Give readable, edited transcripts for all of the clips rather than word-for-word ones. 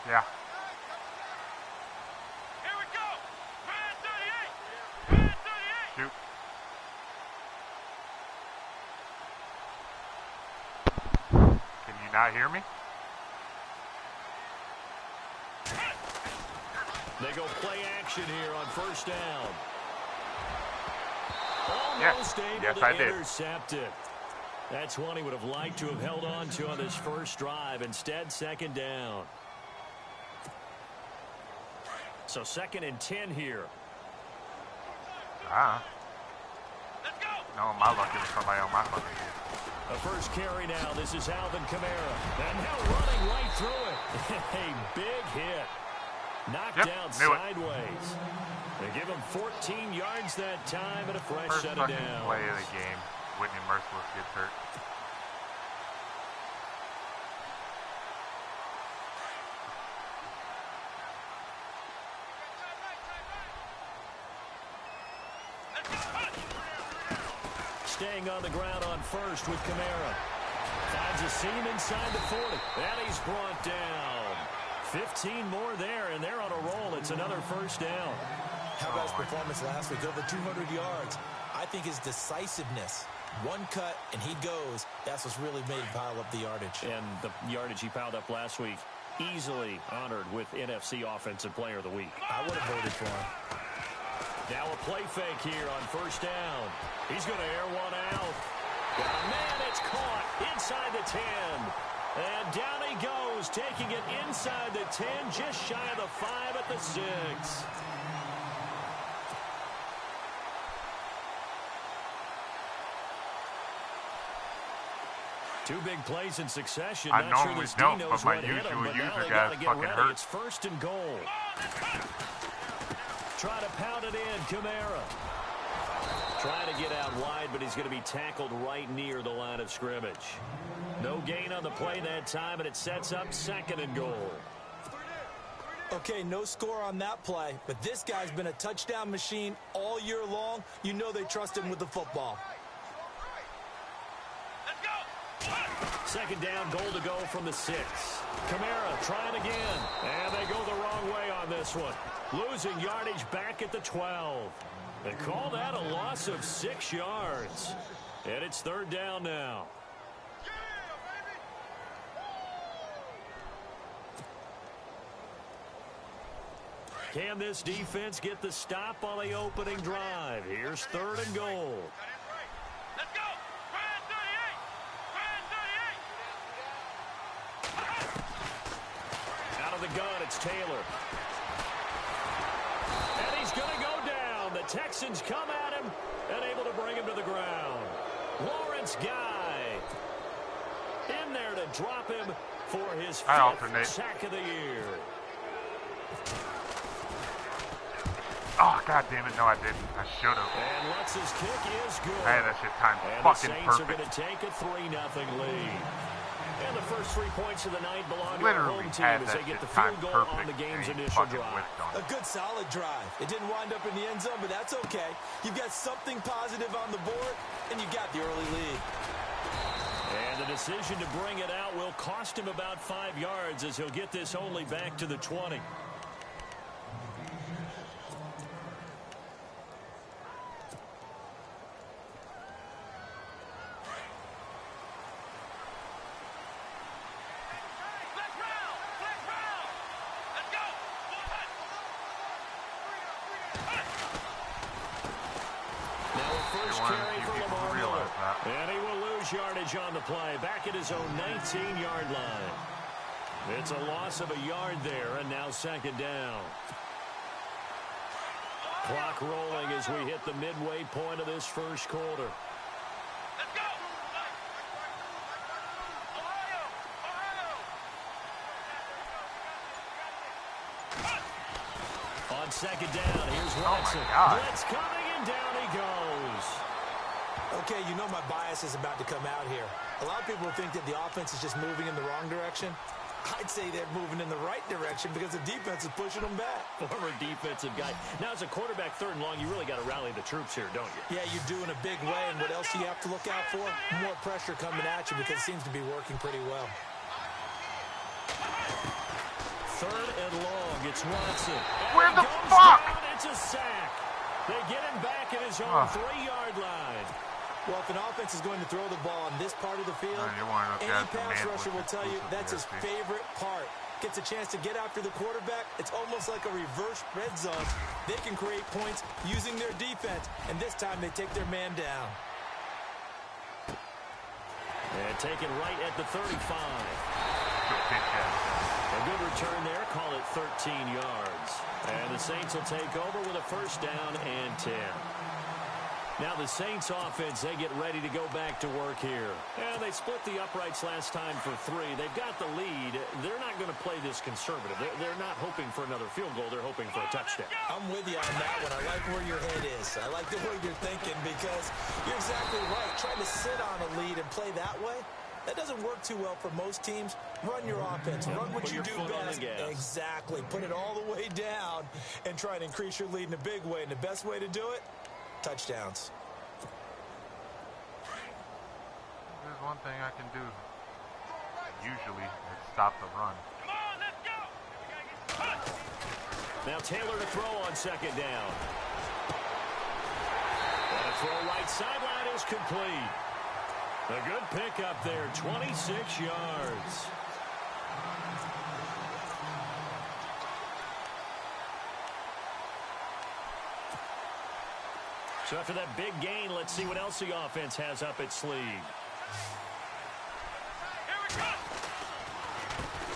Yeah. Here we go. Man 38. Man 38. Shoot. Can you not hear me? They go play action here on first down. Yes. Almost able Yes, to I did. intercept it. That's one he would have liked to have held on to on this first drive. Instead, second down. So 2nd and 10 here. Let's go. No, my luck is somebody on my fucking team. A first carry now. This is Alvin Kamara. And now running right through it. A big hit. Knocked down sideways. They give him 14 yards that time and a fresh First set of fucking downs. play of the game. Whitney Merciless gets hurt. Staying on the ground on first with Kamara. Finds a seam inside the 40. And he's brought down. 15 more there, and they're on a roll. It's another first down. How about his performance last week? Over 200 yards. I think his decisiveness. One cut, and he goes. That's what's really made him pile up the yardage. And the yardage he piled up last week, easily honored with NFC Offensive Player of the Week. I would have voted for him. Now a play fake here on first down. He's going to air one out. Oh, man, it's caught inside the 10. And down he goes, taking it inside the 10, just shy of the 5 at the 6. Two big plays in succession. I Not normally sure don't, knows but my what hit him, usual but now user they guy's gotta get fucking ready. hurt. It's 1st and goal. Try to pound it in, Kamara. Trying to get out wide, but he's going to be tackled right near the line of scrimmage. No gain on the play that time, and it sets up 2nd and goal. Okay, no score on that play, but this guy's been a touchdown machine all year long. You know they trust him with the football. Second down, goal to go from the 6. Kamara trying again, and they go the wrong way on this one. Losing yardage back at the 12. They call that a loss of 6 yards. And it's 3rd down now. Can this defense get the stop on the opening drive? Here's 3rd and goal. Let's go. Man 38. Man 38. Out of the gun, it's Taylor. And he's going to go down. The Texans come at him and able to bring him to the ground. Lawrence Guy in there to drop him for his 5th sack of the year. Oh, God damn it. No, I didn't. I should have. And Lutz's kick is good. I had that shit timed fucking perfect. And the Saints are going to take a 3-0 lead. And the first 3 points of the night belong to our home team as they get the field goal on the game's initial drive. A good solid drive. It didn't wind up in the end zone, but that's okay. You've got something positive on the board, and you got the early lead. And the decision to bring it out will cost him about 5 yards as he'll get this only back to the 20. And he will lose yardage on the play. Back at his own 19-yard line. It's a loss of a yard there, and now 2nd down. Clock rolling as we hit the midway point of this first quarter. Let's go. On 2nd down, here's Watson. Blitz coming, and down he goes. Okay, you know my bias is about to come out here. A lot of people think that the offense is just moving in the wrong direction. I'd say they're moving in the right direction because the defense is pushing them back. Former defensive guy. Now, as a quarterback 3rd and long, you really got to rally the troops here, don't you? Yeah, you do in a big way. And what else do you have to look out for? More pressure coming at you because it seems to be working pretty well. third and long. It's Watson. Where And the he goes fuck? down. It's a sack. They get him back at his own 3-yard line. Well, if an offense is going to throw the ball on this part of the field, any pass rusher will tell you that's his favorite part. Gets a chance to get after the quarterback. It's almost like a reverse red zone. They can create points using their defense, and this time they take their man down. And taken right at the 35. A good return there. Call it 13 yards. And the Saints will take over with a first down and 10. Now the Saints offense, they get ready to go back to work here. And they split the uprights last time for 3. They've got the lead. They're not going to play this conservative. They're not hoping for another field goal. They're hoping for a touchdown. I'm with you on that one. I like where your head is. I like the way you're thinking because you're exactly right. Trying to sit on a lead and play that way, that doesn't work too well for most teams. Run your offense. Run what you do best. Exactly. Put it all the way down and try and increase your lead in a big way. And the best way to do it, touchdowns. There's one thing I can do. Usually, is stop the run. Come on, let's go. Now Taylor to throw on second down. And a throw right sideline is complete. A good pickup there, 26 yards. So after that big gain, let's see what else the offense has up its sleeve.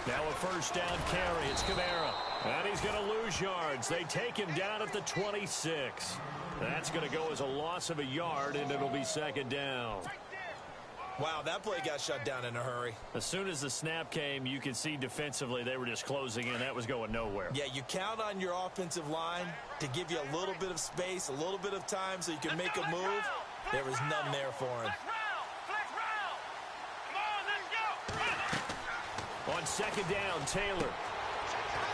Now a first down carry. It's Kamara. And he's going to lose yards. They take him down at the 26. That's going to go as a loss of a yard, and it'll be second down. Wow, that play got shut down in a hurry. As soon as the snap came, you could see defensively they were just closing in. That was going nowhere. Yeah, you count on your offensive line to give you a little bit of space, a little bit of time so you can make a move. There was none there for him. On second down, Taylor.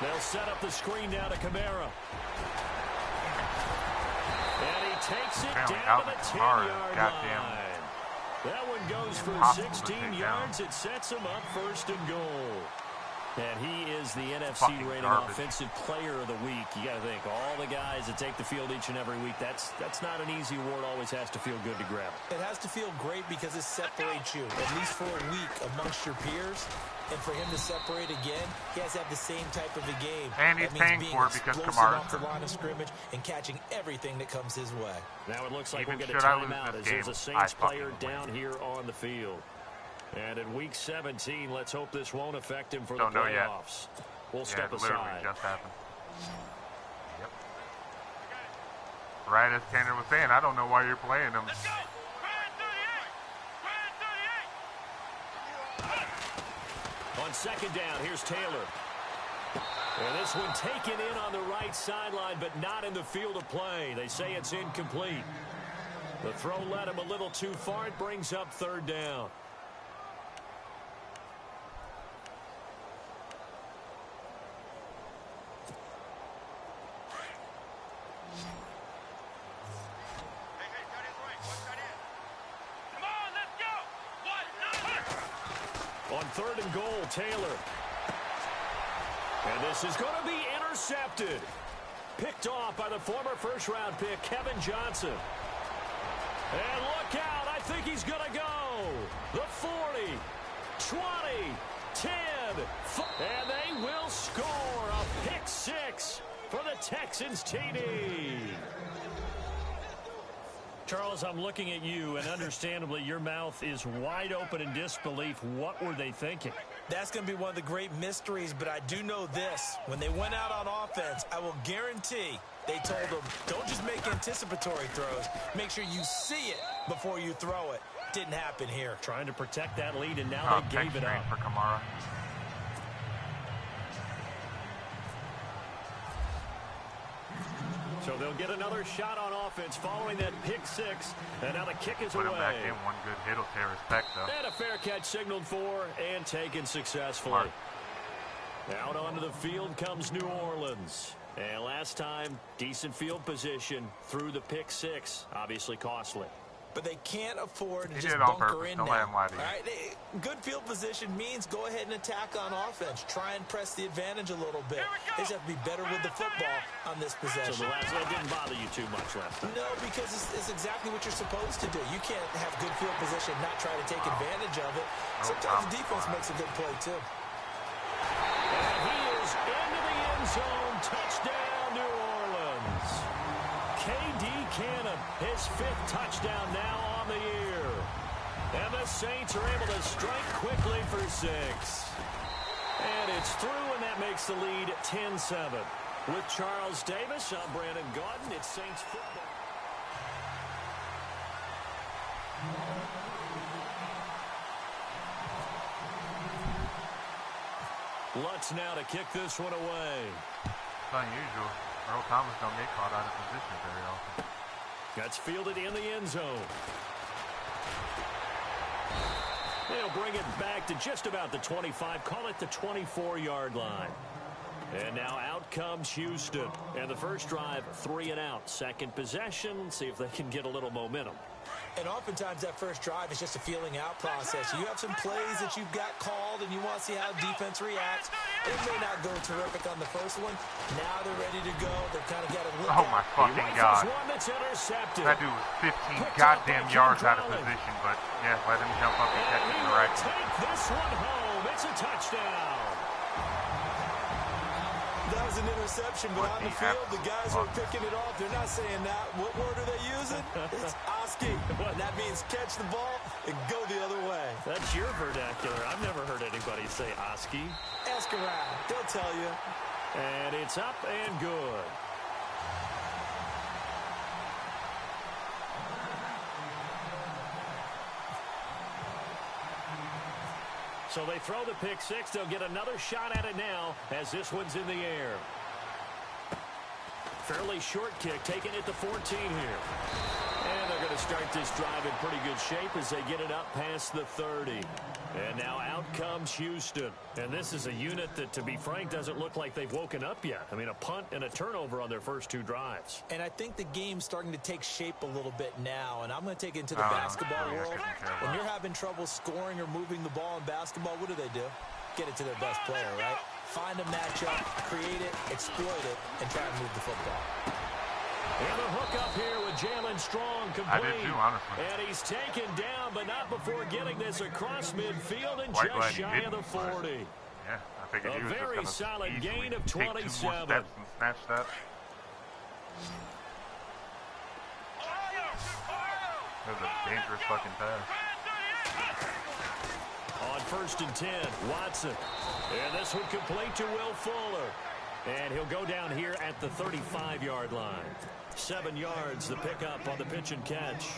They'll set up the screen down to Kamara. And he takes it down to the 10-yard line. That one goes for 16 yards. It sets him up first and goal. And he is the NFC rated offensive player of the week. You got to think, all the guys that take the field each and every week, that's not an easy award. Always has to feel good to grab it. It has to feel great because it separates you, at least for a week, amongst your peers. And for him to separate again, he has to have the same type of a game. And he's paying for it because Kamara's off the line of scrimmage and catching everything that comes his way. Now it looks like we'll get a timeout as there's a Saints player down here on the field. And in Week 17, let's hope this won't affect him for the playoffs. We'll step aside. Just happened. Yep. Right as Tanner was saying, I don't know why you're playing him. Let's go. On second down, here's Taylor. And this one taken in on the right sideline, but not in the field of play. They say it's incomplete. The throw led him a little too far. It brings up third down. On third and goal, Taylor. And this is going to be intercepted. Picked off by the former first-round pick, Kevin Johnson. And look out, I think he's going to go. The 40, 20, 10, and they will score a pick six for the Texans TD. Charles, I'm looking at you, and understandably, your mouth is wide open in disbelief. What were they thinking? That's going to be one of the great mysteries, but I do know this. When they went out on offense, I will guarantee they told them, don't just make anticipatory throws. Make sure you see it before you throw it. Didn't happen here. Trying to protect that lead, and now they gave it up. For Kamara. So they'll get another shot on offense following that pick six. And now the kick is away. Put him back in. One good hit will tear his pec, though. And a fair catch signaled for and taken successfully. Out onto the field comes New Orleans. And last time, decent field position through the pick six. Obviously costly. but they can't afford to He just did it on bunker purpose. in Don't now. let him lie to you. All right? Good field position means go ahead and attack on offense. Try and press the advantage a little bit. They just have to be better with the football on this possession. So the last one didn't bother you too much last time? No, because it's exactly what you're supposed to do. You can't have good field position and not try to take advantage of it. Sometimes the defense makes a good play, too. And he is into the end zone. Touchdown, New Orleans. K.D. Cannon, his 5th touchdown now on the year. And the Saints are able to strike quickly for 6. And it's through, and that makes the lead 10-7. With Charles Davis, I'm Brandon Gaudin. It's Saints football. Lutz now to kick this one away. It's unusual. Earl Thomas don't get caught out of position very often. That's fielded in the end zone. They'll bring it back to just about the 25. Call it the 24-yard line. And now out comes Houston. And the first drive, 3 and out. Second possession, see if they can get a little momentum. And oftentimes that first drive is just a feeling out process. You have some plays that you've got called and you want to see how defense reacts. It may not go terrific on the first one. Now they're ready to go. They've kind of got to look Oh my fucking God. One that's intercepted. That dude was 15 goddamn yards out of position, but yeah, let him jump up and catch it in the right. Take this one home. It's a touchdown. That was an interception, but on the field, the guys who are picking it off, they're not saying that. What word are they using? It's Oski. And that means catch the ball and go the other way. That's your vernacular. I've never heard anybody say Oski. Ask around. They'll tell you. And it's up and good. So they throw the pick 6. They'll get another shot at it now as this one's in the air. Fairly short kick, taking it to 14 here. And they're going to start this drive in pretty good shape as they get it up past the 30. And now out comes Houston. And this is a unit that, to be frank, doesn't look like they've woken up yet. I mean, a punt and a turnover on their first 2 drives. And I think the game's starting to take shape a little bit now. And I'm going to take it into the basketball world. When you're having trouble scoring or moving the ball in basketball, what do? Get it to their best player, right? Find a matchup, create it, exploit it, and try to move the football. And a hook up here with Jalen Strong complete. I did too, honestly. And he's taken down, but not before getting this across midfield and just shy of the 40. Yeah, I figured he was A very just solid gain of take 2 more 27. steps and snatch that. That was a dangerous fucking pass. On 1st and 10, Watson. And this one complete to Will Fuller. And he'll go down here at the 35-yard line. 7 yards, the pickup on the pitch and catch.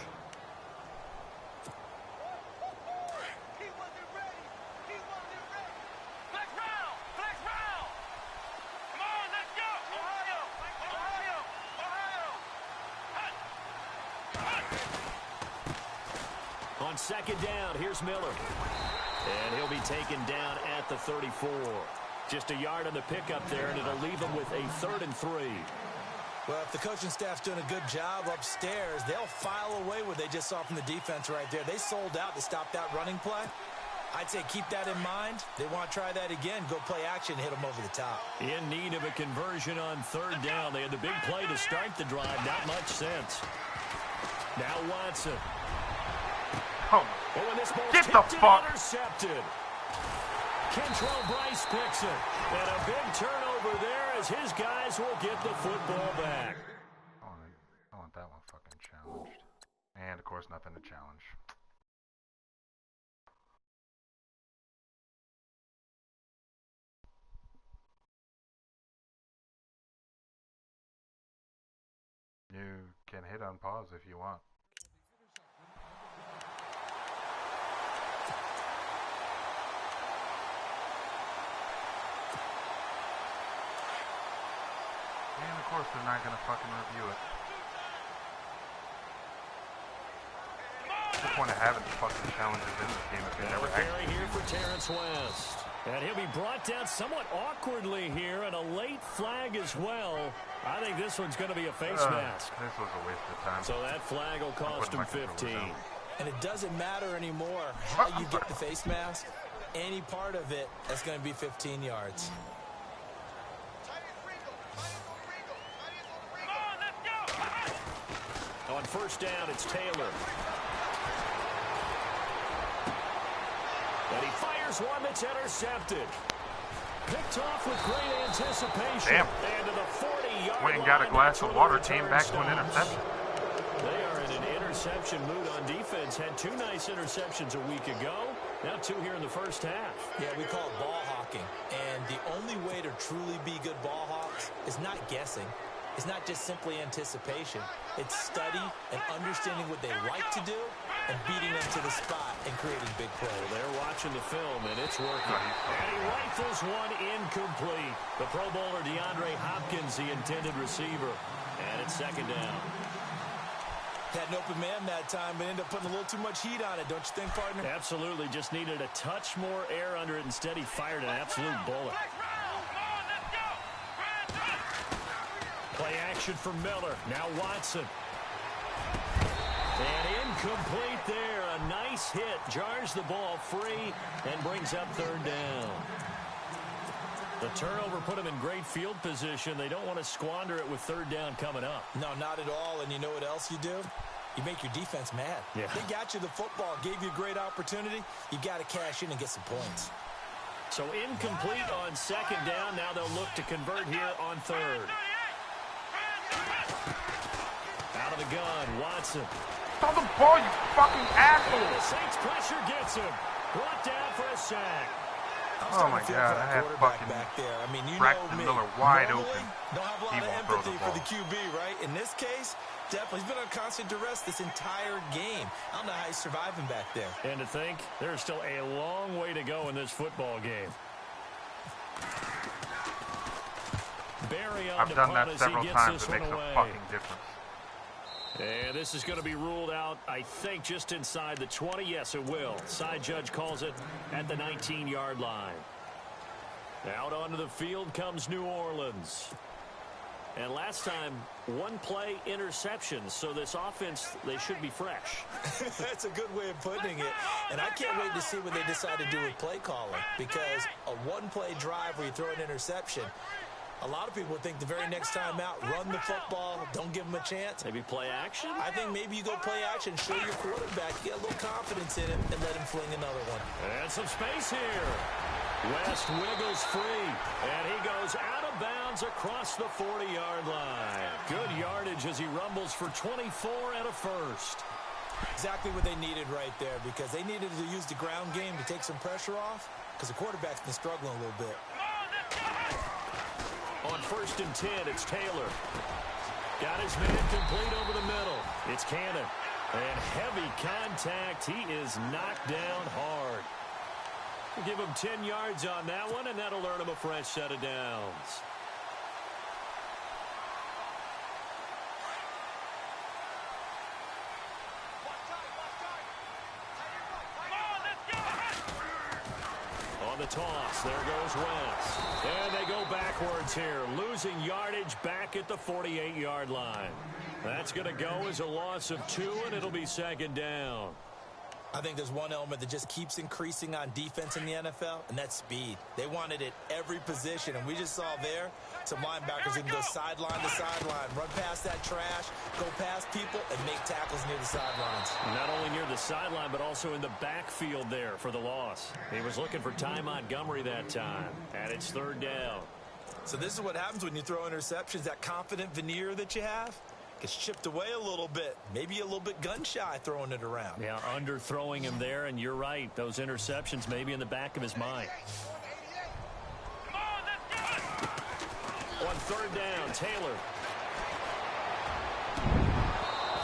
On 2nd down, here's Miller. And he'll be taken down at the 34. Just a yard on the pickup there, and it'll leave them with a 3rd and 3. Well, if the coaching staff's doing a good job upstairs, they'll file away what they just saw from the defense right there. They sold out to stop that running play. I'd say keep that in mind. They want to try that again. Go play action, hit them over the top. In need of a conversion on 3rd down. They had the big play to start the drive. Not much sense. Now Watson. Oh, when this ball's get the fuck. Intercepted. Kentrell Bryce picks it. And a big turnover there as his guys will get the football back. I want that one fucking challenged. And, of course, nothing to challenge. You can hit on pause if you want. And of course they're not gonna fucking review it. What's the point of having fucking challenges in this game if they never actually here for Terrence West. And he'll be brought down somewhat awkwardly here, and a late flag as well. I think this one's going to be a face mask. This was a waste of time. So that flag will cost him 15. And it doesn't matter anymore how you get the face mask. Any part of it, that's going to be 15 yards. On first down, it's Taylor. And he fires one that's intercepted. Picked off with great anticipation. Damn. And to the 40-yard went and got a glass of water, came back to an stops. interception. They are in an interception mood on defense. Had 2 nice interceptions a week ago. Now 2 here in the first half. Yeah, we call it ball hawking. And the only way to truly be good ball hawks is not guessing. It's not just simply anticipation. It's study and understanding what they like to do and beating them to the spot and creating big plays. They're watching the film, and it's working. And he rifles one incomplete. The Pro Bowler DeAndre Hopkins, the intended receiver. And it's second down. Had an open man that time, but ended up putting a little too much heat on it, don't you think, partner? Absolutely. Just needed a touch more air under it. Instead, he fired an absolute bullet. Play action for Miller. Now Watson. And incomplete there. A nice hit. Jars the ball free and brings up third down. The turnover put them in great field position. They don't want to squander it with third down coming up. No, not at all. And you know what else you do? You make your defense mad. Yeah. They got you the football, gave you a great opportunity. You got to cash in and get some points. So incomplete on second down. Now they'll look to convert here on third. Out of the gun, Watson. Throw the ball, you fucking asshole. The Saints pressure gets him. Brought down for a sack. Oh my God, I had fucking back there. I mean, you Braxton know me. Miller wide Normally, open. Don't have a lot He of won't throw the empathy for the ball. QB, right? In this case, definitely. He's been on constant duress this entire game. I don't know how he's surviving back there. And to think, there's still a long way to go in this football game. Barry on I've done that punt as several he gets times. this It makes one a away. fucking difference. And this is going to be ruled out, I think, just inside the 20. Yes, it will. Side judge calls it at the 19-yard line. Out onto the field comes New Orleans. And last time, 1 play interceptions. So this offense, they should be fresh. That's a good way of putting it. And I can't wait to see what they decide to do with play calling. Because a 1-play drive where you throw an interception, a lot of people think the very next time out, run the football, don't give them a chance. Maybe play action? I think maybe you go play action, show your quarterback, get a little confidence in him, and let him fling another one. And some space here. West wiggles free, and he goes out of bounds across the 40-yard line. Good yardage as he rumbles for 24 and a first. Exactly what they needed right there, because they needed to use the ground game to take some pressure off, because the quarterback's been struggling a little bit. On first and 10, it's Taylor. Got his man complete over the middle. It's Cannon. And heavy contact. He is knocked down hard. We'll give him 10 yards on that one, and that'll earn him a fresh set of downs. On the toss, there goes Wentz. And they go backwards here, losing yardage back at the 48-yard line. That's going to go as a loss of 2, and it'll be second down. I think there's one element that just keeps increasing on defense in the NFL, and that's speed. They want it at every position, and we just saw there some linebackers who can go sideline to sideline, run past that trash, go past people, and make tackles near the sidelines. Not only near the sideline, but also in the backfield there for the loss. He was looking for Ty Montgomery that time, and it's third down. So this is what happens when you throw interceptions. That confident veneer that you have gets chipped away a little bit. Maybe a little bit gun-shy throwing it around. Yeah, underthrowing him there, and you're right. Those interceptions may be in the back of his mind. On third down, Taylor.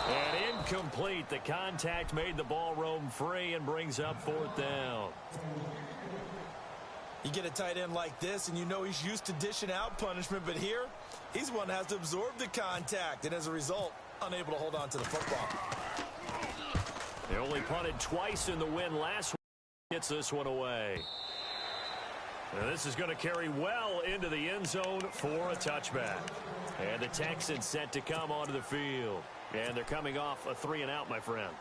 And incomplete. The contact made the ball roam free and brings up fourth down. You get a tight end like this, and you know he's used to dishing out punishment, but here, he's one that has to absorb the contact, and as a result, unable to hold on to the football. They only punted twice in the win last week. Gets this one away. And this is going to carry well into the end zone for a touchback. And the Texans set to come onto the field. And they're coming off a 3-and-out, my friend.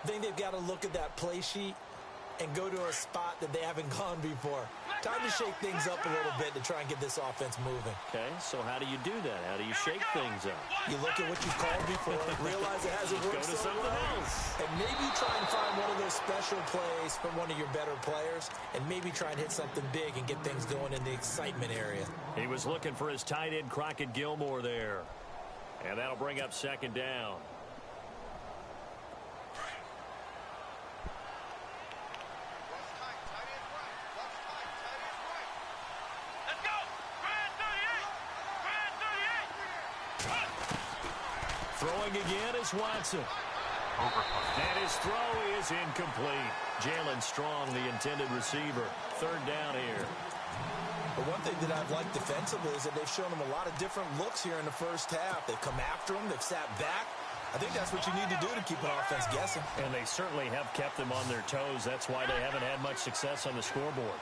I think they've got to look at that play sheet and go to a spot that they haven't gone before. Time to shake things up a little bit to try and get this offense moving. Okay, so how do you do that? How do you shake things up? You look at what you've called before, realize it hasn't worked Go to so something well, else. and maybe try and find one of those special plays from one of your better players, and maybe try and hit something big and get things going in the excitement area. He was looking for his tight end, Crockett Gilmore, there. And that'll bring up second down. Throwing again is Watson. And his throw is incomplete. Jalen Strong, the intended receiver. Third down here. But one thing that I've liked defensively is that they've shown them a lot of different looks here in the first half. They've come after them. They've sat back. I think that's what you need to do to keep an offense guessing. And they certainly have kept them on their toes. That's why they haven't had much success on the scoreboard.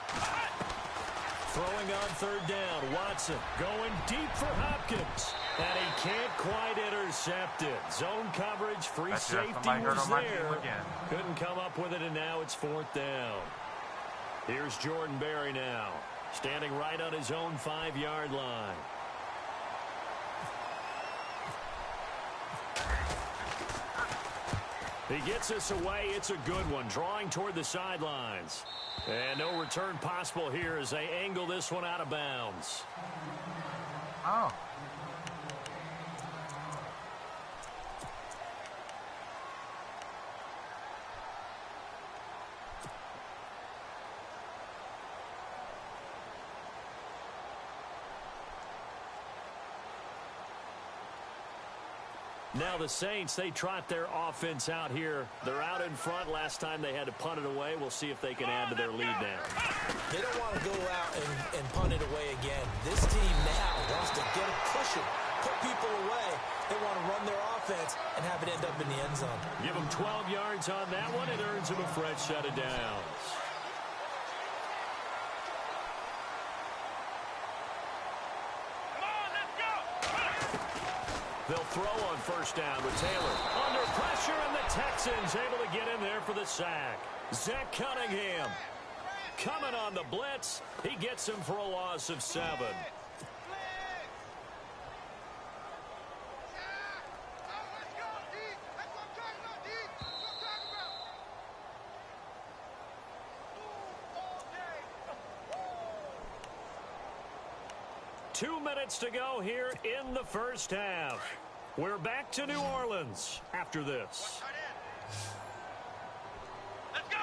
Throwing on third down, Watson going deep for Hopkins. And he can't quite intercept it. Zone coverage, free safety was there. Couldn't come up with it, and now it's fourth down. Here's Jordan Berry now, standing right on his own 5-yard line. He gets us away. It's a good one, drawing toward the sidelines. And no return possible here as they angle this one out of bounds. Oh. Now the Saints, they trot their offense out here. They're out in front. Last time they had to punt it away. We'll see if they can add to their lead now. They don't want to go out and punt it away again. This team now wants to get a cushion, put people away. They want to run their offense and have it end up in the end zone. Give them 12 yards on that one. It earns them a fresh set of downs. They'll throw on first down with Taylor. Under pressure, and the Texans able to get in there for the sack. Zach Cunningham coming on the blitz. He gets him for a loss of 7. 2 minutes to go here in the first half. We're back to New Orleans after this. Let's go.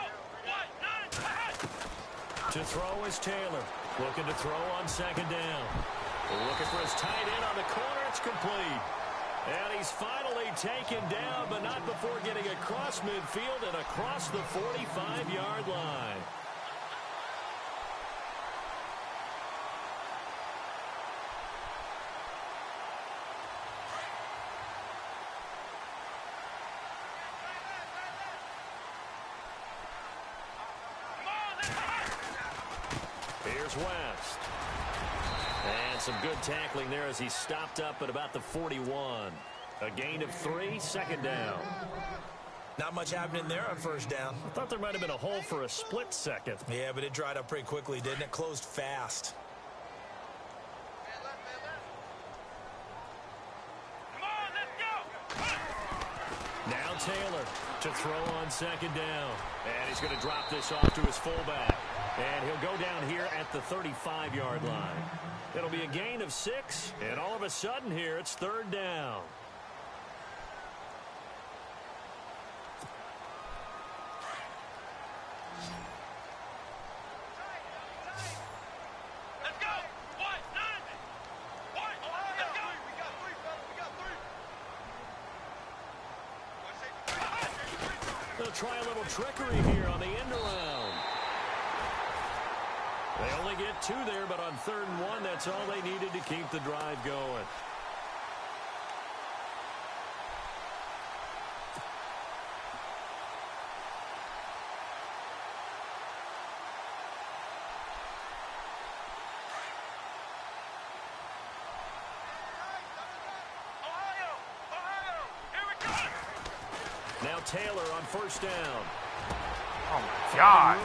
To throw is Taylor. Looking to throw on second down. Looking for his tight end on the corner. It's complete. And he's finally taken down, but not before getting across midfield and across the 45-yard line. Here's West. And some good tackling there as he stopped up at about the 41. A gain of 3, second down. Not much happening there on first down. I thought there might have been a hole for a split second. Yeah, but it dried up pretty quickly, didn't it? Closed fast. Now Taylor to throw on second down. And he's going to drop this off to his fullback. And he'll go down here at the 35-yard line. It'll be a gain of 6. And all of a sudden here, it's third down. They'll try a little trickery here on the end around. They only get 2 there, but on 3rd and 1, that's all they needed to keep the drive going. Now Taylor on first down. Oh, my God.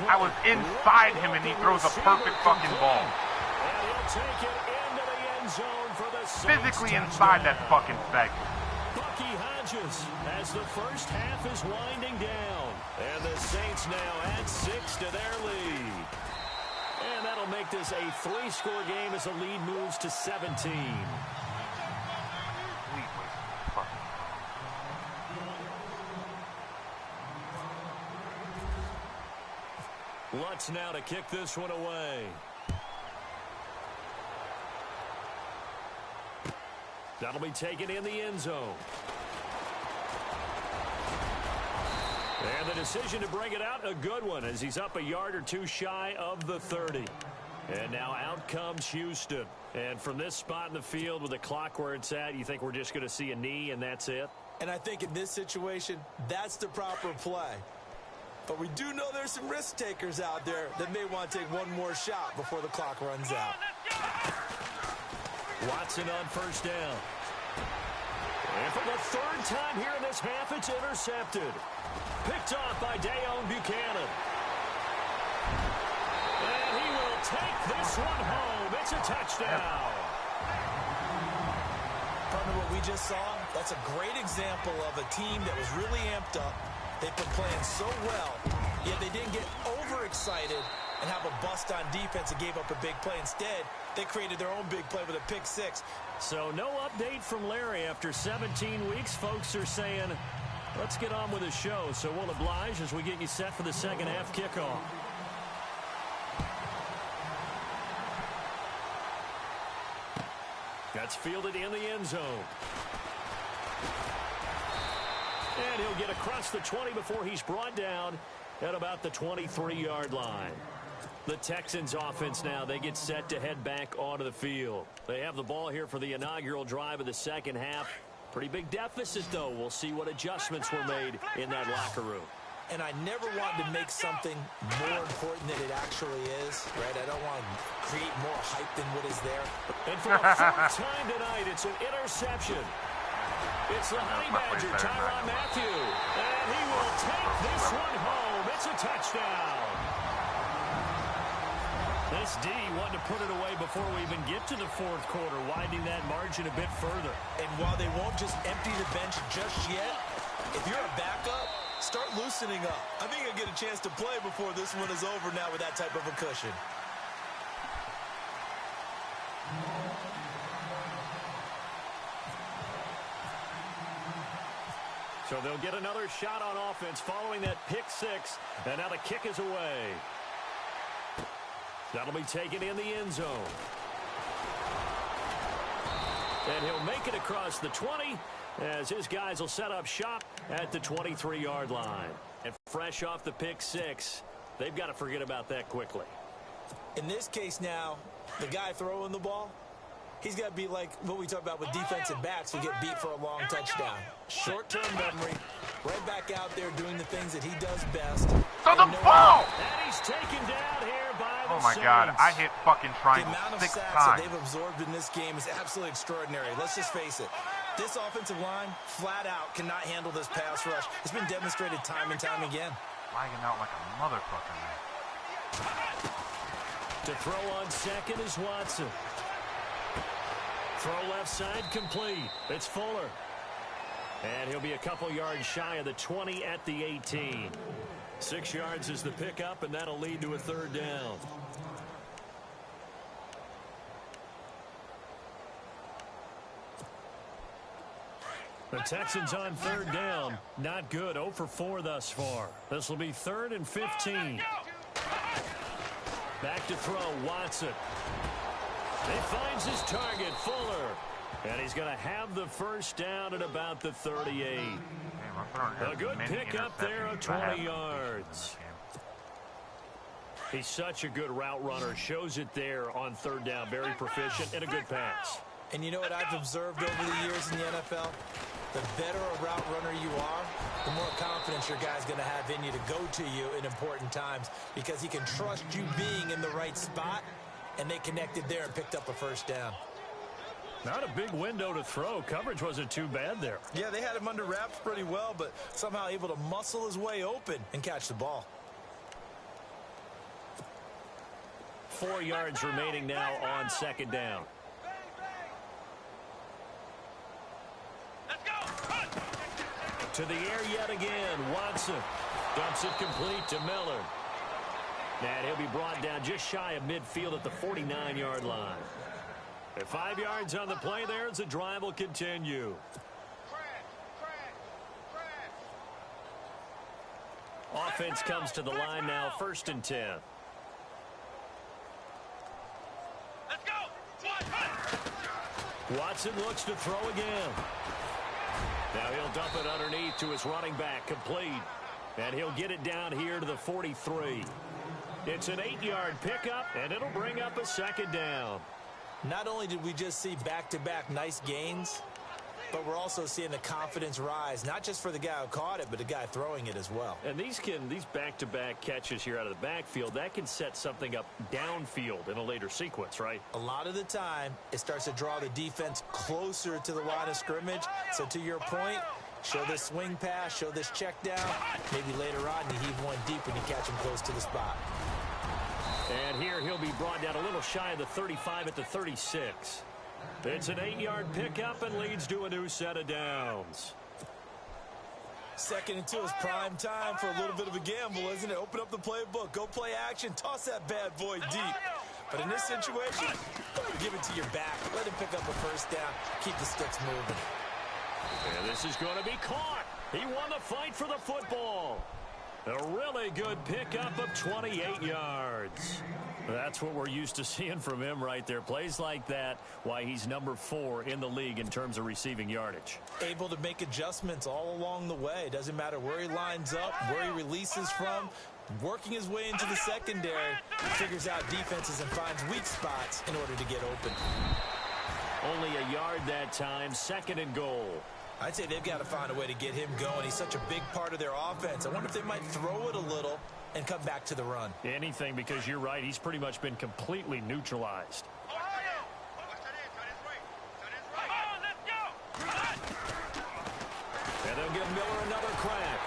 I was inside him, and he throws a perfect fucking ball. And he'll take it into the end zone for the Saints. Physically inside that fucking thing. Bucky Hodges as the first half is winding down. And the Saints now add 6 to their lead. And that'll make this a 3-score game as the lead moves to 17. Lutz now to kick this one away. That'll be taken in the end zone. And the decision to bring it out, a good one, as he's up a yard or two shy of the 30. And now out comes Houston. And from this spot in the field with the clock where it's at, you think we're just going to see a knee and that's it? And I think in this situation, that's the proper play. But we do know there's some risk takers out there that may want to take one more shot before the clock runs out. Watson on first down. And for the third time here in this half, it's intercepted. Picked off by Dayon Buchanan. And he will take this one home. It's a touchdown. Partner, what we just saw, that's a great example of a team that was really amped up. They've been playing so well, yet they didn't get overexcited and have a bust on defense and gave up a big play. Instead, they created their own big play with a pick six. So no update from Larry after 17 weeks. Folks are saying, let's get on with the show. So we'll oblige as we get you set for the second half kickoff. That's fielded in the end zone. And he'll get across the 20 before he's brought down at about the 23-yard line. The Texans offense now, they get set to head back onto the field. They have the ball here for the inaugural drive of the second half. Pretty big deficit, though. We'll see what adjustments were made in that locker room. And I never wanted to make something more important than it actually is, right? I don't want to create more hype than what is there. And for the fourth time tonight, it's an interception. It's the Honey Badger, Tyrann Mathieu. And he will take this one home. It's a touchdown. This D wanted to put it away before we even get to the fourth quarter, widening that margin a bit further. And while they won't just empty the bench just yet, if you're a backup, start loosening up. I think you'll get a chance to play before this one is over now with that type of a cushion. So they'll get another shot on offense following that pick six. And now the kick is away. That'll be taken in the end zone. And he'll make it across the 20 as his guys will set up shop at the 23-yard line. And fresh off the pick six, they've got to forget about that quickly. In this case now, the guy throwing the ball, he's got to be like what we talk about with defensive backs who get beat for a long touchdown. Short-term memory, right back out there doing the things that he does best. Throw the ball! And he's taken down here by the Oh my Saints. God, I hit fucking The triangle amount of 6 sacks times. that they've absorbed in this game is absolutely extraordinary. Let's just face it. This offensive line, flat out, cannot handle this pass rush. It's been demonstrated time and time again. Flagging out like a motherfucker, man. To throw on second is Watson. Throw left side complete. It's Fuller. And he'll be a couple yards shy of the 20 at the 18. 6 yards is the pickup, and that'll lead to a third down. The Texans on third down. Not good. 0 for 4 thus far. This will be 3rd and 15. Back to throw, Watson. He finds his target, Fuller. And he's going to have the first down at about the 38. A good pickup there of 20 yards. He's such a good route runner. Shows it there on third down. Very proficient and a good pass. And you know what I've observed over the years in the NFL? The better a route runner you are, the more confidence your guy's going to have in you to go to you in important times because he can trust you being in the right spot, and they connected there and picked up a first down. Not a big window to throw. Coverage wasn't too bad there. Yeah, they had him under wraps pretty well, but somehow able to muscle his way open and catch the ball. 4 yards remaining now on second down. Let's go. Run. To the air yet again. Watson dumps it complete to Miller. And he'll be brought down just shy of midfield at the 49-yard line. At 5 yards on the play there as the drive will continue. Offense comes to the line now, 1st and 10. Let's go. Watson looks to throw again. Now he'll dump it underneath to his running back, complete. And he'll get it down here to the 43. It's an 8-yard pickup, and it'll bring up a second down. Not only did we just see back-to-back nice gains, but we're also seeing the confidence rise, not just for the guy who caught it, but the guy throwing it as well. And these back-to-back catches here out of the backfield, that can set something up downfield in a later sequence, right? A lot of the time, it starts to draw the defense closer to the line of scrimmage. So to your point, show this swing pass, show this check down. Maybe later on you heave one deep when you catch him close to the spot. And here he'll be brought down a little shy of the 35 at the 36. It's an 8-yard pickup and leads to a new set of downs. 2nd and 2 is prime time for a little bit of a gamble, isn't it? Open up the playbook, go play action, toss that bad boy deep. But in this situation, give it to your back. Let him pick up a 1st down. Keep the sticks moving. And this is going to be caught. He won the fight for the football. A really good pickup of 28 yards. That's what we're used to seeing from him right there. Plays like that, why he's number 4 in the league in terms of receiving yardage. Able to make adjustments all along the way. Doesn't matter where he lines up, where he releases from. Working his way into the secondary, figures out defenses and finds weak spots in order to get open. Only a yard that time, 2nd and goal. I'd say they've got to find a way to get him going. He's such a big part of their offense. I wonder if they might throw it a little and come back to the run. Anything, because you're right. He's pretty much been completely neutralized. And they'll give Miller another crack.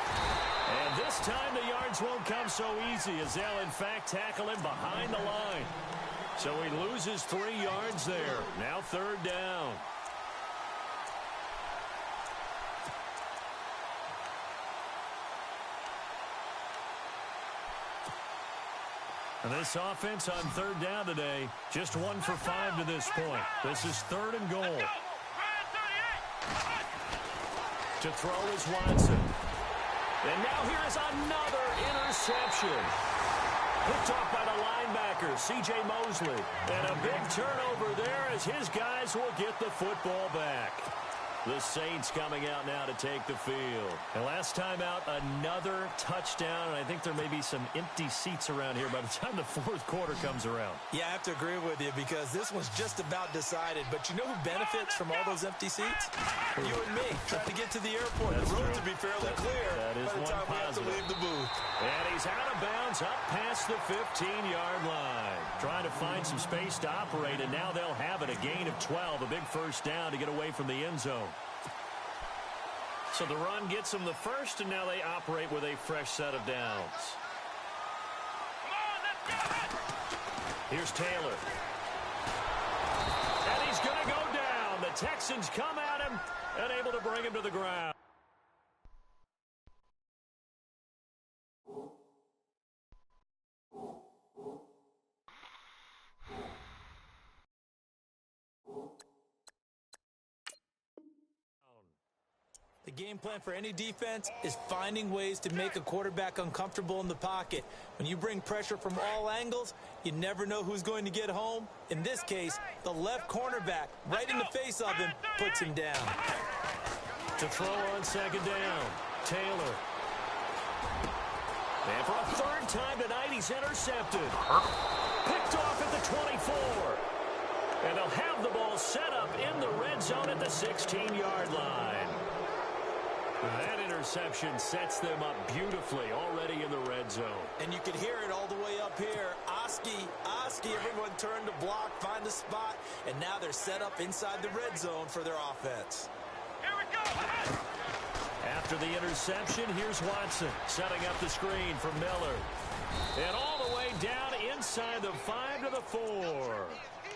And this time the yards won't come so easy as they'll, in fact, tackle him behind the line. So he loses 3 yards there. Now 3rd down. And this offense on 3rd down today, just 1 for 5 to this point. This is 3rd and goal. To throw is Watson. And now here's another interception. Picked off by the linebacker, C.J. Mosley. And a big turnover there as his guys will get the football back. The Saints coming out now to take the field. And last time out, another touchdown. And I think there may be some empty seats around here by the time the 4th quarter comes around. Yeah, I have to agree with you because this one's just about decided. But you know who benefits from all those empty seats? You and me, trying to get to the airport. That's the road true. to be fairly clear that is by the one time we have to positive. leave the booth. And he's out of bounds up past the 15-yard line. Trying to find some space to operate, and now they'll have it. A gain of 12, a big 1st down to get away from the end zone. So the run gets them the 1st, and now they operate with a fresh set of downs. Here's Taylor. And he's going to go down. The Texans come at him and able to bring him to the ground. The game plan for any defense is finding ways to make a quarterback uncomfortable in the pocket. When you bring pressure from all angles, you never know who's going to get home. In this case, the left cornerback, right in the face of him, puts him down. To throw on 2nd down, Taylor. And for a 3rd time tonight, he's intercepted. Picked off at the 24. And they'll have the ball set up in the red zone at the 16-yard line. That interception sets them up beautifully already in the red zone. And you can hear it all the way up here. Oski see everyone turn to block, find a spot, and now they're set up inside the red zone for their offense. Here we go. After the interception, here's Watson setting up the screen for Miller. And all the way down inside the 5 to the 4.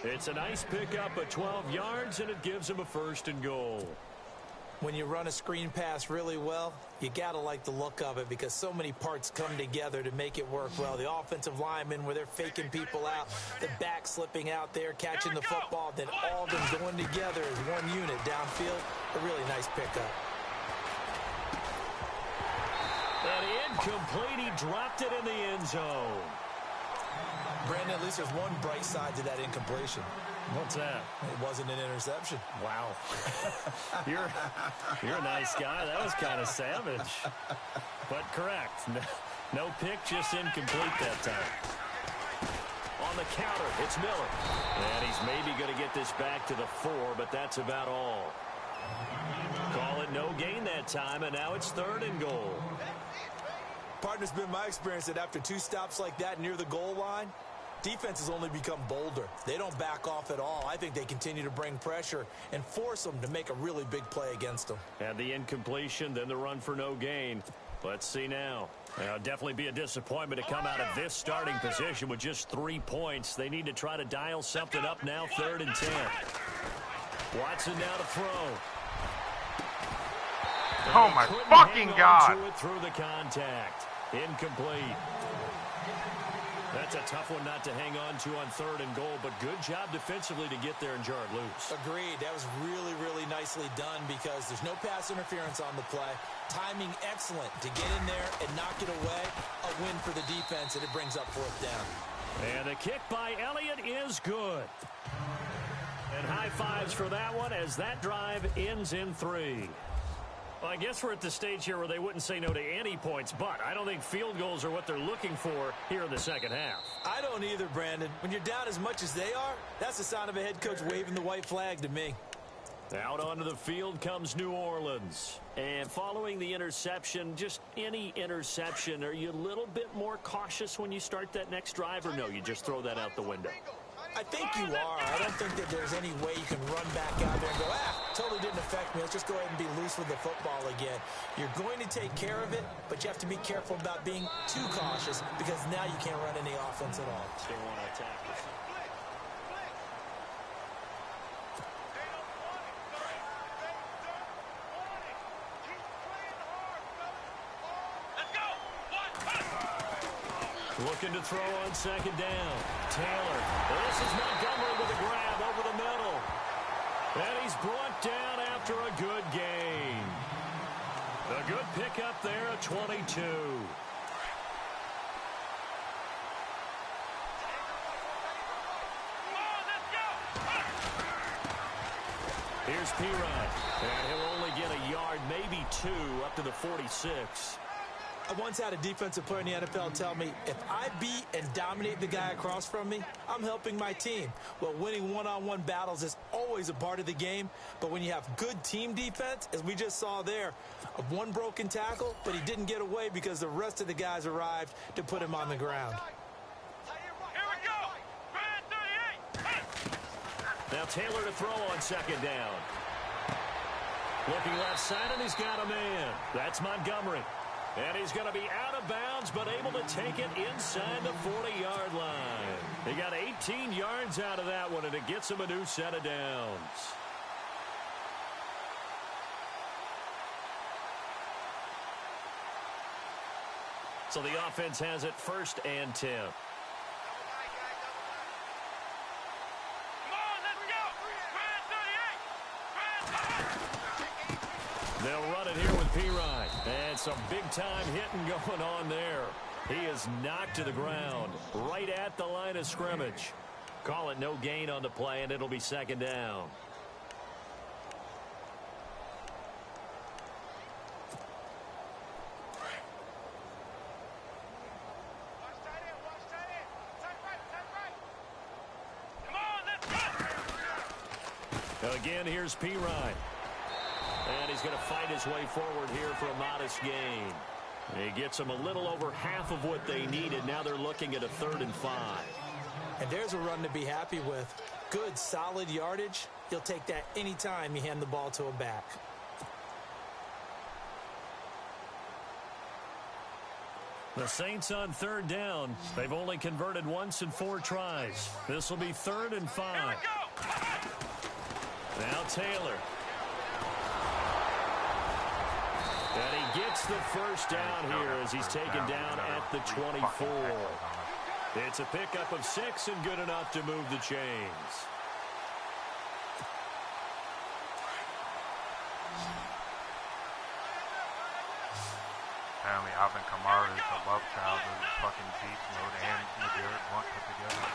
It's a nice pickup of 12 yards, and it gives him a 1st and goal. When you run a screen pass really well, you got to like the look of it because so many parts come together to make it work well. The offensive linemen where they're faking people out, the back slipping out there, catching the football, then all of them going together as one unit downfield. A really nice pickup. And incomplete, he dropped it in the end zone. Brandon, at least there's one bright side to that incompletion. What's that? It wasn't an interception. Wow. You're a nice guy. That was kind of savage. But correct. No pick, just incomplete that time. On the counter, it's Miller. And he's maybe going to get this back to the 4, but that's about all. Call it no gain that time, and now it's 3rd and goal. Partner's been my experience that after 2 stops like that near the goal line, defense has only become bolder. They don't back off at all. I think they continue to bring pressure and force them to make a really big play against them. And the incompletion, then the run for no gain. Let's see now. Definitely be a disappointment to come out of this starting position with just 3 points. They need to try to dial something up now, 3rd and 10. Watson now to throw. Oh, my fucking God. To it through the contact. Incomplete. That's a tough one not to hang on to on 3rd and goal, but good job defensively to get there and jar it loose. Agreed. That was really, really nicely done because there's no pass interference on the play. Timing excellent to get in there and knock it away. A win for the defense, and it brings up 4th down. And the kick by Elliott is good. And high fives for that one as that drive ends in 3. Well, I guess we're at the stage here where they wouldn't say no to any points, but I don't think field goals are what they're looking for here in the second half. I don't either, Brandon. When you're down as much as they are, that's the sign of a head coach waving the white flag to me. Out onto the field comes New Orleans. And following the interception, just any interception, are you a little bit more cautious when you start that next drive, or no, you just throw that out the window? I think you are. I don't think that there's any way you can run back out there and go, totally didn't affect me. Let's just go ahead and be loose with the football again. You're going to take care of it, but you have to be careful about being too cautious because now you can't run any offense at all. They want to attack this. Looking to throw on 2nd down. Taylor. This is Montgomery with a grab over the middle. And he's brought down after a good gain. A good pickup there at 22. Here's Pirine. And he'll only get a yard, maybe 2, up to the 46. I once had a defensive player in the NFL tell me, if I beat and dominate the guy across from me, I'm helping my team. Well, winning one-on-one battles is always a part of the game, but when you have good team defense, as we just saw there, one broken tackle, but he didn't get away because the rest of the guys arrived to put him on the ground. Here we go. 38. Now Taylor to throw on 2nd down. Looking left side, and he's got a man. That's Montgomery. And he's going to be out of bounds, but able to take it inside the 40-yard line. He got 18 yards out of that one, and it gets him a new set of downs. So the offense has it 1st and 10. They'll run it here with Pirine. And some big-time hitting going on there. He is knocked to the ground right at the line of scrimmage. Call it no gain on the play, and it'll be 2nd down. Again, here's Pirine. And he's going to fight his way forward here for a modest gain. He gets them a little over half of what they needed. Now they're looking at a 3rd and 5. And there's a run to be happy with. Good, solid yardage. You'll take that anytime you hand the ball to a back. The Saints on third down. They've only converted once in 4 tries. This will be 3rd and 5. Now Taylor. And he gets the first down here as he's taken down at the 24. It's a pickup of 6 and good enough to move the chains. Apparently, Alvin Kamara is a love child of fucking Beats Mode and Madrid Blunt put together.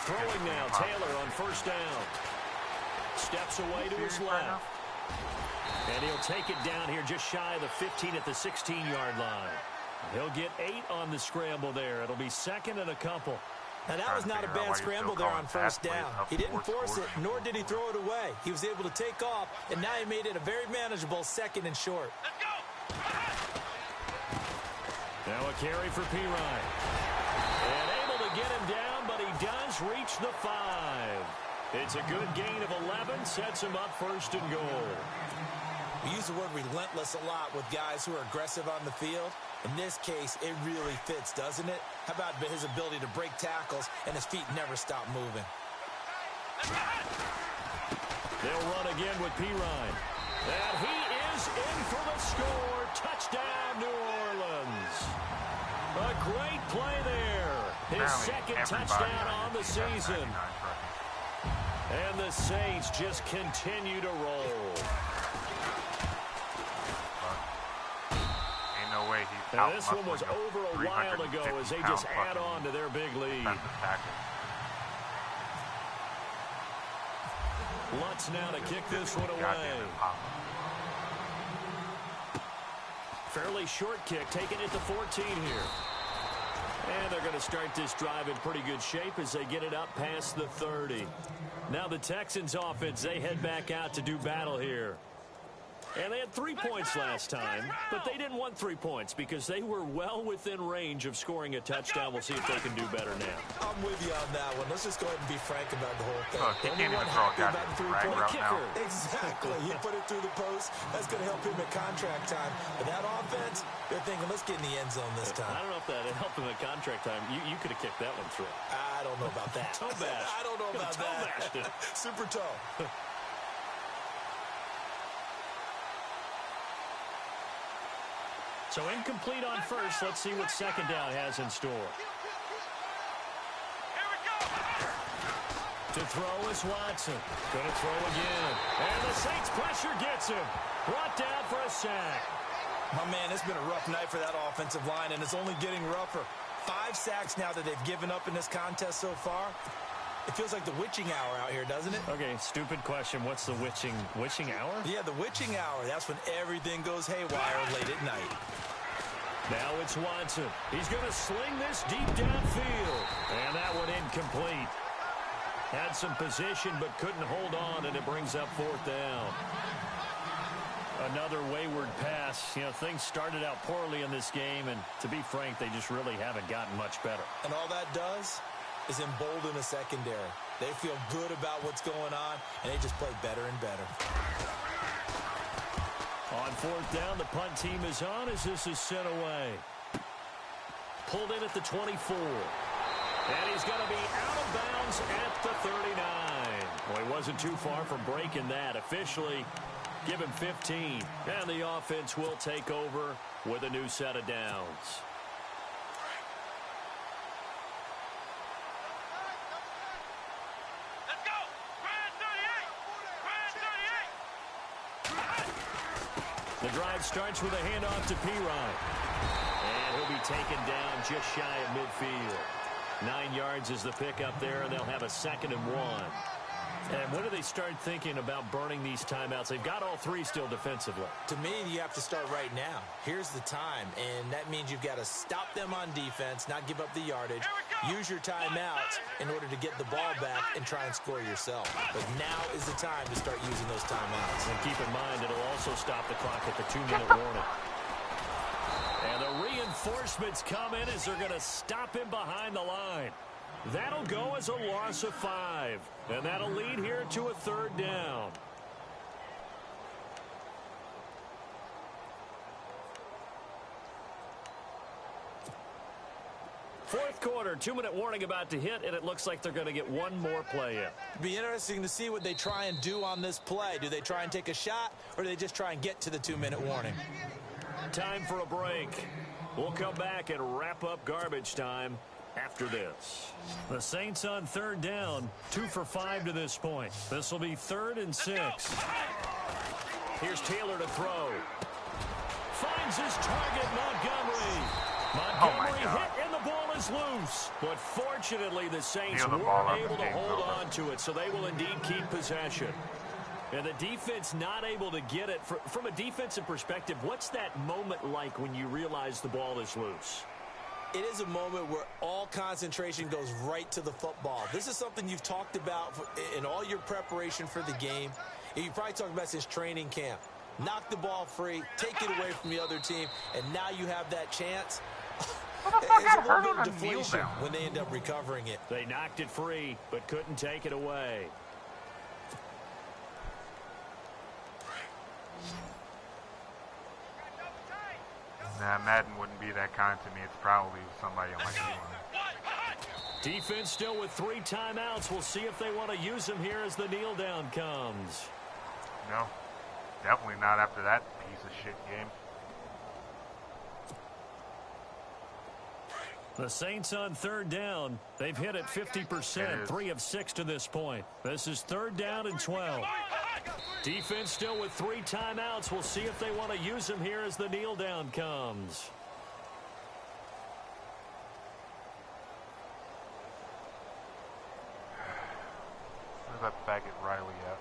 Throwing now, Taylor on first down. Steps away to his left. And he'll take it down here just shy of the 15 at the 16-yard line. He'll get 8 on the scramble there. It'll be 2nd and a couple. Now, that was not a bad scramble there on first down. He didn't force it, nor did he throw it away. He was able to take off, and now he made it a very manageable 2nd and short. Let's go. Now a carry for Pirine. And able to get him down, but he does reach the 5. It's a good gain of 11, sets him up 1st and goal. We use the word relentless a lot with guys who are aggressive on the field. In this case, it really fits, doesn't it? How about his ability to break tackles and his feet never stop moving? They'll run again with Pirine. And he is in for the score. Touchdown, New Orleans. A great play there. His 2nd touchdown on the season. And the Saints just continue to roll. Ain't no way he's Now this one was over a while ago as they just add on to their big lead. Lutz now to kick this one away. Fairly short kick, taking it to 14 here. And they're going to start this drive in pretty good shape as they get it up past the 30. Now the Texans offense, they head back out to do battle here. And they had 3 points last time, but they didn't want 3 points because they were well within range of scoring a touchdown. We'll see if they can do better now. I'm with you on that one. Let's just go ahead and be frank about the whole thing. Look, he can't even throw a goddamn drag route now. Exactly. He put it through the post. That's going to help him at contract time. But that offense, they're thinking, let's get in the end zone this time. I don't know if that helped him at contract time. You could have kicked that one through. I don't know about that. Toe bash. I don't know about that. Super toe. So incomplete on first. Let's see what 2nd down has in store. Here we go. To throw is Watson. Going to throw again. And the Saints pressure gets him. Brought down for a sack. My man, it's been a rough night for that offensive line, and it's only getting rougher. 5 sacks now that they've given up in this contest so far. It feels like the witching hour out here, doesn't it? Okay, stupid question. What's the witching hour? Yeah, the witching hour. That's when everything goes haywire late at night. Now it's Watson. He's going to sling this deep downfield. And that one incomplete. Had some position but couldn't hold on, and it brings up 4th down. Another wayward pass. You know, things started out poorly in this game, and to be frank, they just really haven't gotten much better. And all that does is embolden a secondary. They feel good about what's going on, and they just play better and better. On 4th down, the punt team is on as this is sent away. Pulled in at the 24. And he's going to be out of bounds at the 39. Well, he wasn't too far from breaking that. Officially, give him 15. And the offense will take over with a new set of downs. Let's go. Grand 38. The drive starts with a handoff to Pirine. And he'll be taken down just shy of midfield. 9 yards is the pickup there, and they'll have a 2nd and 1. And when do they start thinking about burning these timeouts? They've got all 3 still defensively. To me, you have to start right now. Here's the time, and that means you've got to stop them on defense, not give up the yardage. Use your timeouts in order to get the ball back and try and score yourself. But now is the time to start using those timeouts. And keep in mind, it'll also stop the clock at the 2-minute warning. And the reinforcements come in as they're going to stop him behind the line. That'll go as a loss of 5. And that'll lead here to a 3rd down. Fourth quarter, 2-minute warning about to hit, and it looks like they're going to get one more play in. Be interesting to see what they try and do on this play. Do they try and take a shot, or do they just try and get to the 2-minute warning? Time for a break. We'll come back and wrap up garbage time after this. The Saints on 3rd down, 2 for 5 to this point. This will be 3rd and 6. Here's Taylor to throw. Finds his target, Montgomery. Montgomery hit, and the ball is loose. But fortunately, the Saints weren't able to hold on to it, so they will indeed keep possession. And the defense not able to get it. From a defensive perspective, what's that moment like when you realize the ball is loose? It is a moment where all concentration goes right to the football. This is something you've talked about in all your preparation for the game. And you probably talked about since training camp. Knock the ball free, take it away from the other team, and now you have that chance. It's a little bit of deflation when they end up recovering it. They knocked it free, but couldn't take it away. Nah, Madden wouldn't be that kind to me. It's probably somebody on my team. Defense still with 3 timeouts. We'll see if they want to use them here as the kneel down comes. No, definitely not after that piece of shit game. The Saints on 3rd down. They've hit it 50%, 3 of 6 to this point. This is 3rd down and 12. Defense still with 3 timeouts. We'll see if they want to use them here as the kneel down comes. Where's that faggot Riley at?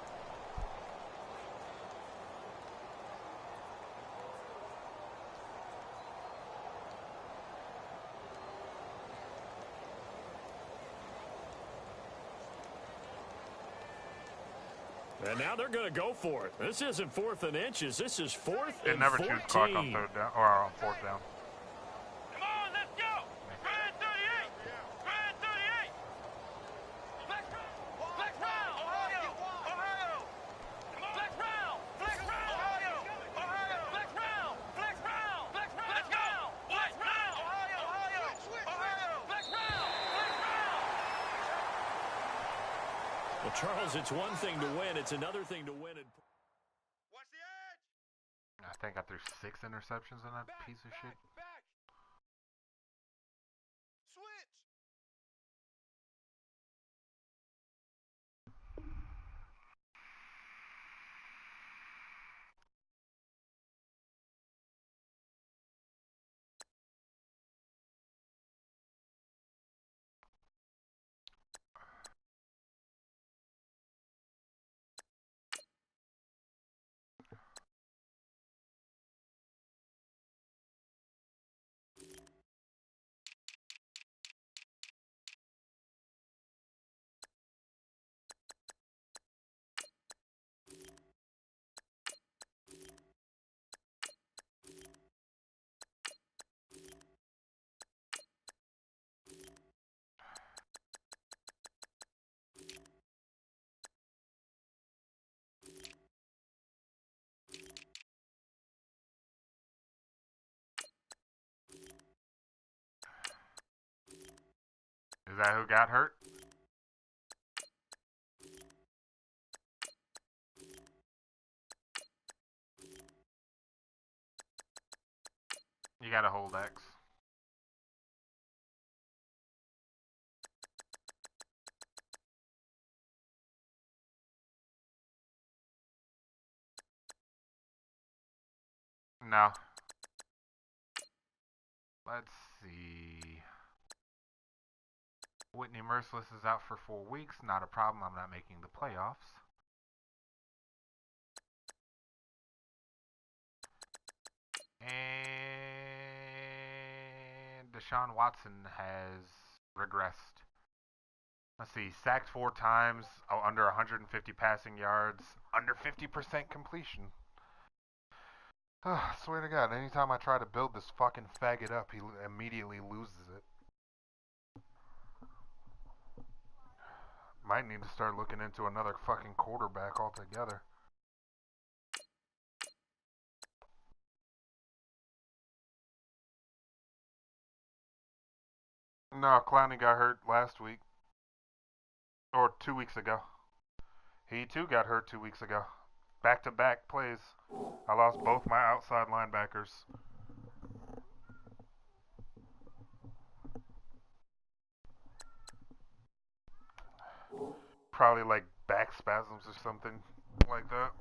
And now they're going to go for it. This isn't 4th and inches. This is 4th They and never 14. choose clock on 3rd down or on 4th down. Come on, let's go. Grand 38. Grand 38. Flex round. Ohio. Ohio. Come on. Flex round. Flex round. Ohio. Ohio. Flex round. Flex round. Flex round. Let's go. Flex round. Ohio. Ohio. Ohio. Flex round. Flex round. Well, Charles, it's one thing to win. It's another thing to win. Watch the edge. I think I threw 6 interceptions on that piece of shit. Back. Switch. Is that who got hurt? You gotta hold X. No. Let's see. Whitney Merciless is out for 4 weeks. Not a problem. I'm not making the playoffs. And Deshaun Watson has regressed. Let's see. Sacked 4 times. Oh, under 150 passing yards. Under 50% completion. I swear to God, anytime I try to build this fucking faggot up, he immediately loses it. Might need to start looking into another fucking quarterback altogether. No, Clowney got hurt last week. Or 2 weeks ago. He too got hurt 2 weeks ago. Back-to-back plays. I lost both my outside linebackers. Probably like back spasms or something like that.